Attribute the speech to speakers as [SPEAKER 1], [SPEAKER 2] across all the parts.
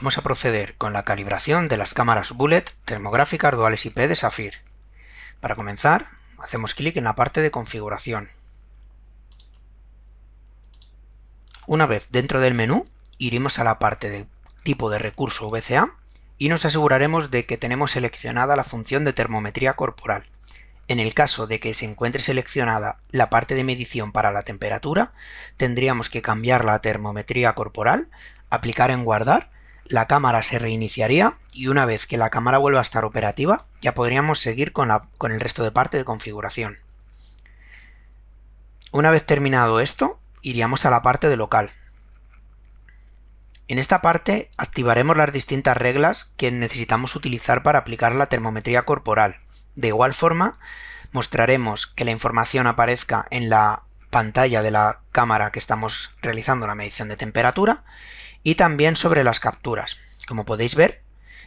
[SPEAKER 1] vamos a proceder con la calibración de las cámaras Bullet termográficas duales IP de Saphir. Para comenzar, hacemos clic en la parte de configuración. Una vez dentro del menú, iremos a la parte de tipo de recurso VCA y nos aseguraremos de que tenemos seleccionada la función de termometría corporal. En el caso de que se encuentre seleccionada la parte de medición para la temperatura, tendríamos que cambiar la termometría corporal, aplicar en guardar, la cámara se reiniciaría y una vez que la cámara vuelva a estar operativa, ya podríamos seguir con el resto de parte de configuración. Una vez terminado esto, iríamos a la parte de local. En esta parte activaremos las distintas reglas que necesitamos utilizar para aplicar la termometría corporal. De igual forma, mostraremos que la información aparezca en la pantalla de la cámara que estamos realizando la medición de temperatura y también sobre las capturas. Como podéis ver,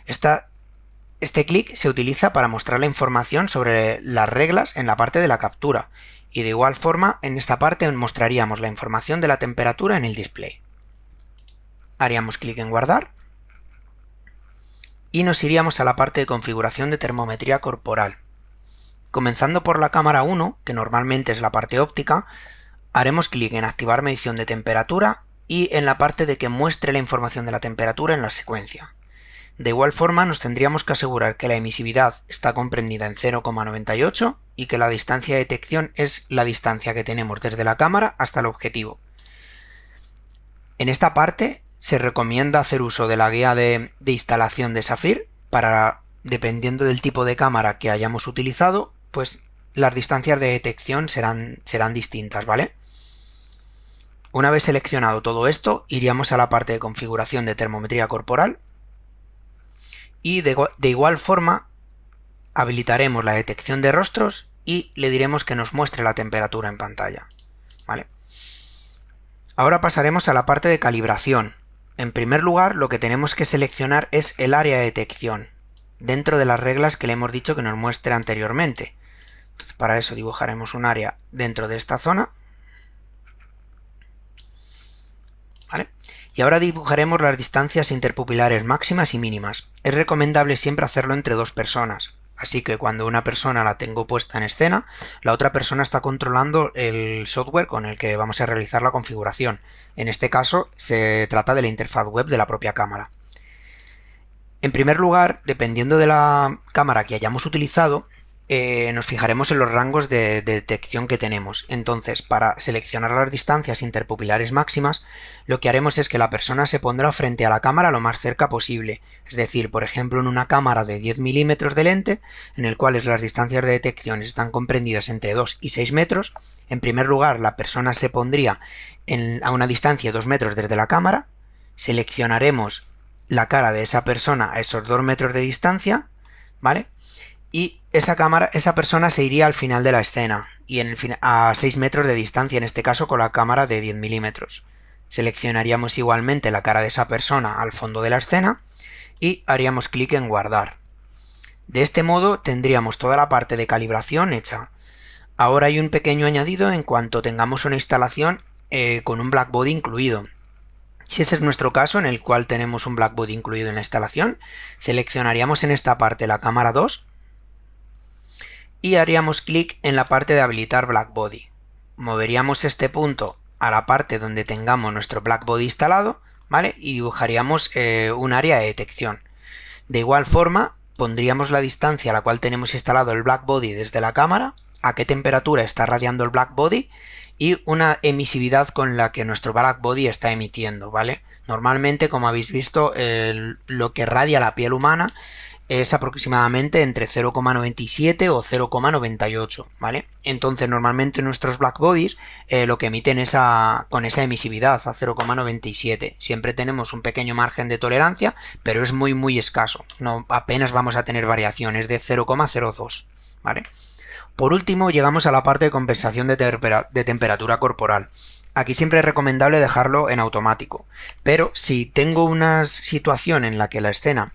[SPEAKER 1] este clic se utiliza para mostrar la información sobre las reglas en la parte de la captura y de igual forma en esta parte mostraríamos la información de la temperatura en el display. Haríamos clic en guardar y nos iríamos a la parte de configuración de termometría corporal. Comenzando por la cámara 1, que normalmente es la parte óptica, haremos clic en activar medición de temperatura y en la parte de que muestre la información de la temperatura en la secuencia. De igual forma nos tendríamos que asegurar que la emisividad está comprendida en 0,98 y que la distancia de detección es la distancia que tenemos desde la cámara hasta el objetivo. En esta parte se recomienda hacer uso de la guía de instalación de Saphir para, dependiendo del tipo de cámara que hayamos utilizado, pues las distancias de detección serán distintas, ¿vale? Una vez seleccionado todo esto, iríamos a la parte de configuración de termometría corporal y de igual forma habilitaremos la detección de rostros y le diremos que nos muestre la temperatura en pantalla, ¿vale? Ahora pasaremos a la parte de calibración. En primer lugar, lo que tenemos que seleccionar es el área de detección, dentro de las reglas que le hemos dicho que nos muestre anteriormente. Entonces, para eso dibujaremos un área dentro de esta zona, ¿vale? Y ahora dibujaremos las distancias interpupilares máximas y mínimas. Es recomendable siempre hacerlo entre dos personas, así que cuando una persona la tengo puesta en escena, la otra persona está controlando el software con el que vamos a realizar la configuración. En este caso se trata de la interfaz web de la propia cámara. En primer lugar, dependiendo de la cámara que hayamos utilizado, nos fijaremos en los rangos de detección que tenemos. Entonces, para seleccionar las distancias interpupilares máximas, lo que haremos es que la persona se pondrá frente a la cámara lo más cerca posible. Es decir, por ejemplo, en una cámara de 10 milímetros de lente, en el cual las distancias de detección están comprendidas entre 2 y 6 metros, en primer lugar, la persona se pondría a una distancia de 2 metros desde la cámara, seleccionaremos la cara de esa persona a esos 2 metros de distancia, ¿vale? Y esa persona se iría al final de la escena y a 6 metros de distancia, en este caso con la cámara de 10 milímetros. Seleccionaríamos igualmente la cara de esa persona al fondo de la escena y haríamos clic en guardar. De este modo tendríamos toda la parte de calibración hecha. Ahora hay un pequeño añadido en cuanto tengamos una instalación con un blackbody incluido. Si ese es nuestro caso, en el cual tenemos un blackbody incluido en la instalación, seleccionaríamos en esta parte la cámara 2 y haríamos clic en la parte de habilitar blackbody. Moveríamos este punto a la parte donde tengamos nuestro blackbody instalado, ¿vale? Y dibujaríamos un área de detección. De igual forma, pondríamos la distancia a la cual tenemos instalado el blackbody desde la cámara, a qué temperatura está radiando el blackbody y una emisividad con la que nuestro blackbody está emitiendo, ¿vale? Normalmente, como habéis visto, lo que radia la piel humana es aproximadamente entre 0,97 o 0,98, ¿vale? Entonces normalmente nuestros blackbodies lo que emiten con esa emisividad a 0,97. Siempre tenemos un pequeño margen de tolerancia, pero es muy escaso. No, apenas vamos a tener variaciones de 0,02, ¿vale? Por último, llegamos a la parte de compensación de temperatura corporal. Aquí siempre es recomendable dejarlo en automático, pero si tengo una situación en la que la escena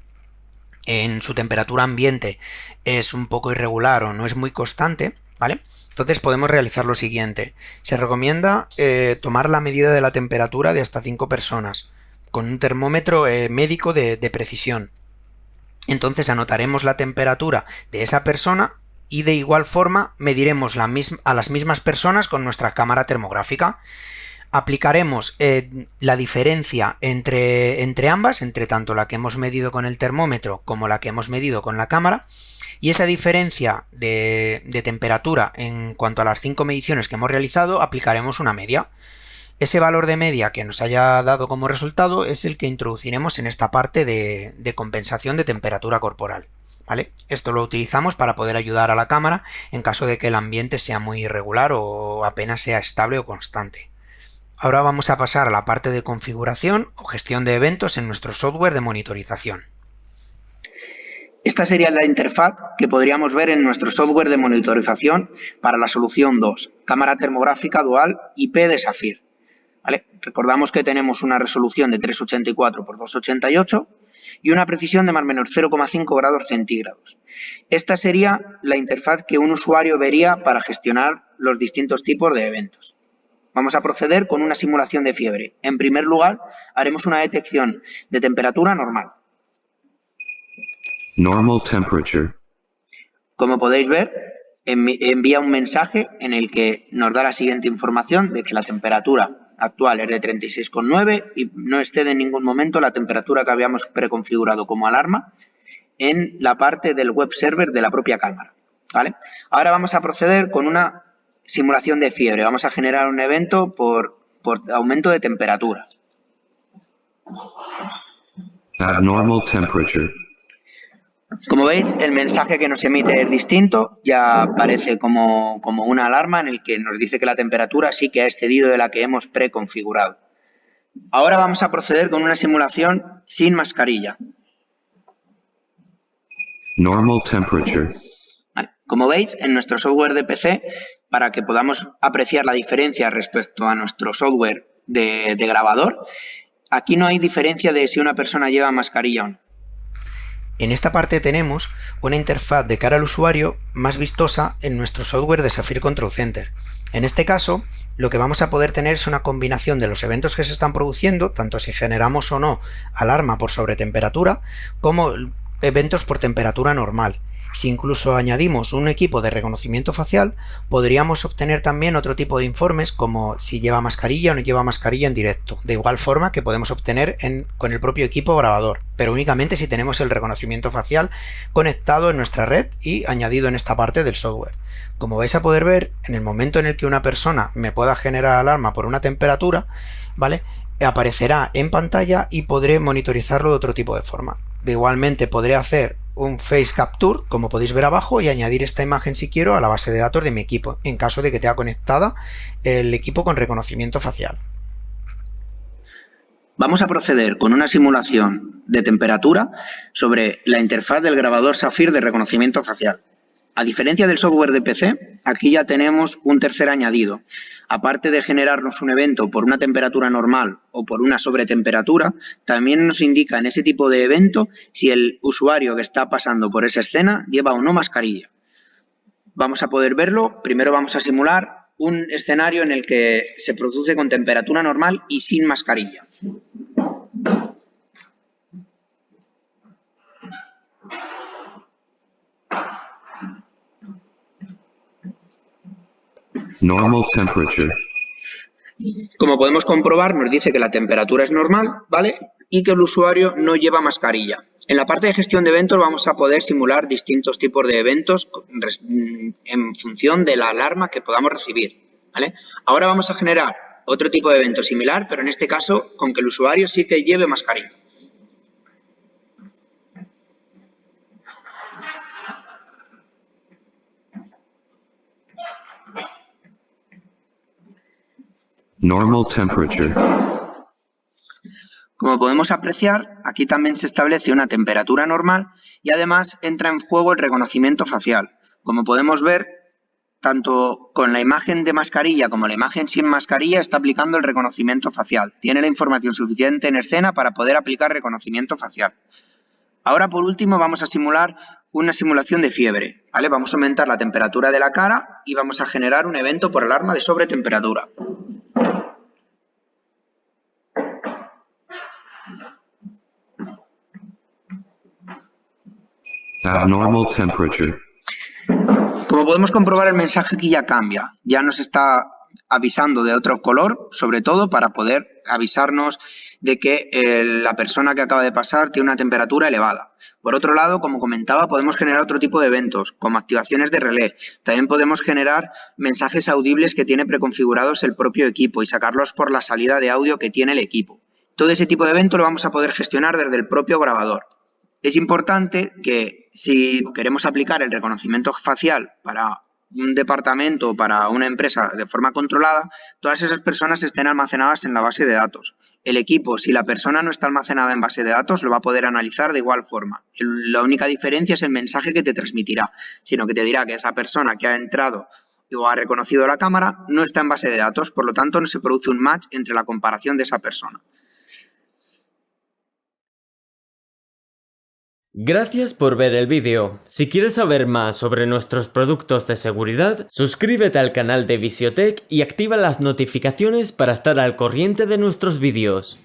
[SPEAKER 1] en su temperatura ambiente es un poco irregular o no es muy constante, ¿vale? Entonces podemos realizar lo siguiente. Se recomienda tomar la medida de la temperatura de hasta 5 personas. con un termómetro médico de precisión. Entonces anotaremos la temperatura de esa persona y de igual forma mediremos a las mismas personas con nuestra cámara termográfica. Aplicaremos la diferencia entre ambas, entre tanto la que hemos medido con el termómetro como la que hemos medido con la cámara, y esa diferencia de temperatura en cuanto a las 5 mediciones que hemos realizado, aplicaremos una media. Ese valor de media que nos haya dado como resultado es el que introduciremos en esta parte de compensación de temperatura corporal, ¿vale? Esto lo utilizamos para poder ayudar a la cámara en caso de que el ambiente sea muy irregular o apenas sea estable o constante. Ahora vamos a pasar a la parte de configuración o gestión de eventos en nuestro software de monitorización.
[SPEAKER 2] Esta sería la interfaz que podríamos ver en nuestro software de monitorización para la solución 2, cámara termográfica dual IP de SAFIR. ¿Vale? Recordamos que tenemos una resolución de 384 por 288 y una precisión de más o menos 0,5 grados centígrados. Esta sería la interfaz que un usuario vería para gestionar los distintos tipos de eventos. Vamos a proceder con una simulación de fiebre. En primer lugar, haremos una detección de temperatura normal.
[SPEAKER 3] Normal temperature.
[SPEAKER 2] Como podéis ver, envía un mensaje en el que nos da la siguiente información de que la temperatura actual es de 36,9 y no excede en ningún momento la temperatura que habíamos preconfigurado como alarma en la parte del web server de la propia cámara, ¿vale? Ahora vamos a proceder con una simulación de fiebre. Vamos a generar un evento por aumento de temperatura.
[SPEAKER 3] Abnormal temperature.
[SPEAKER 2] Como veis, el mensaje que nos emite es distinto, ya aparece como una alarma en el que nos dice que la temperatura sí que ha excedido de la que hemos preconfigurado. Ahora vamos a proceder con una simulación sin mascarilla.
[SPEAKER 3] Normal temperature.
[SPEAKER 2] Vale. Como veis, en nuestro software de PC, para que podamos apreciar la diferencia respecto a nuestro software de grabador, aquí no hay diferencia de si una persona lleva mascarilla o no.
[SPEAKER 1] En esta parte tenemos una interfaz de cara al usuario más vistosa en nuestro software de SAFIR Control Center. En este caso, lo que vamos a poder tener es una combinación de los eventos que se están produciendo, tanto si generamos o no alarma por sobretemperatura, como eventos por temperatura normal. Si incluso añadimos un equipo de reconocimiento facial, podríamos obtener también otro tipo de informes como si lleva mascarilla o no lleva mascarilla en directo, de igual forma que podemos obtener con el propio equipo grabador, pero únicamente si tenemos el reconocimiento facial conectado en nuestra red y añadido en esta parte del software. Como vais a poder ver, en el momento en el que una persona me pueda generar alarma por una temperatura, ¿vale?, aparecerá en pantalla y podré monitorizarlo de otro tipo de forma. Igualmente podré hacer un face capture, como podéis ver abajo, y añadir esta imagen si quiero a la base de datos de mi equipo, en caso de que tenga conectada el equipo con reconocimiento facial.
[SPEAKER 2] Vamos a proceder con una simulación de temperatura sobre la interfaz del grabador SAFIR de reconocimiento facial. A diferencia del software de PC, aquí ya tenemos un tercer añadido. Aparte de generarnos un evento por una temperatura normal o por una sobretemperatura, también nos indica en ese tipo de evento si el usuario que está pasando por esa escena lleva o no mascarilla. Vamos a poder verlo. Primero vamos a simular un escenario en el que se produce con temperatura normal y sin mascarilla.
[SPEAKER 3] Normal temperature.
[SPEAKER 2] Como podemos comprobar, nos dice que la temperatura es normal, ¿vale?, y que el usuario no lleva mascarilla. En la parte de gestión de eventos vamos a poder simular distintos tipos de eventos en función de la alarma que podamos recibir, ¿vale? Ahora vamos a generar otro tipo de evento similar, pero en este caso con que el usuario sí que lleve mascarilla.
[SPEAKER 3] Normal temperature.
[SPEAKER 2] Como podemos apreciar, aquí también se establece una temperatura normal y además entra en juego el reconocimiento facial. Como podemos ver, tanto con la imagen de mascarilla como la imagen sin mascarilla está aplicando el reconocimiento facial. Tiene la información suficiente en escena para poder aplicar reconocimiento facial. Ahora, por último, vamos a simular una simulación de fiebre, ¿vale? Vamos a aumentar la temperatura de la cara y vamos a generar un evento por alarma de sobretemperatura.
[SPEAKER 3] Abnormal temperature.
[SPEAKER 2] Como podemos comprobar, el mensaje aquí ya cambia. Ya nos está avisando de otro color, sobre todo para poder avisarnos de que la persona que acaba de pasar tiene una temperatura elevada. Por otro lado, como comentaba, podemos generar otro tipo de eventos, como activaciones de relé. También podemos generar mensajes audibles que tiene preconfigurados el propio equipo y sacarlos por la salida de audio que tiene el equipo. Todo ese tipo de evento lo vamos a poder gestionar desde el propio grabador. Es importante que si queremos aplicar el reconocimiento facial para un departamento o para una empresa de forma controlada, todas esas personas estén almacenadas en la base de datos. El equipo, si la persona no está almacenada en base de datos, lo va a poder analizar de igual forma. La única diferencia es el mensaje que te transmitirá, sino que te dirá que esa persona que ha entrado o ha reconocido la cámara no está en base de datos, por lo tanto no se produce un match entre la comparación de esa persona.
[SPEAKER 4] Gracias por ver el vídeo. Si quieres saber más sobre nuestros productos de seguridad, suscríbete al canal de Visiotech y activa las notificaciones para estar al corriente de nuestros vídeos.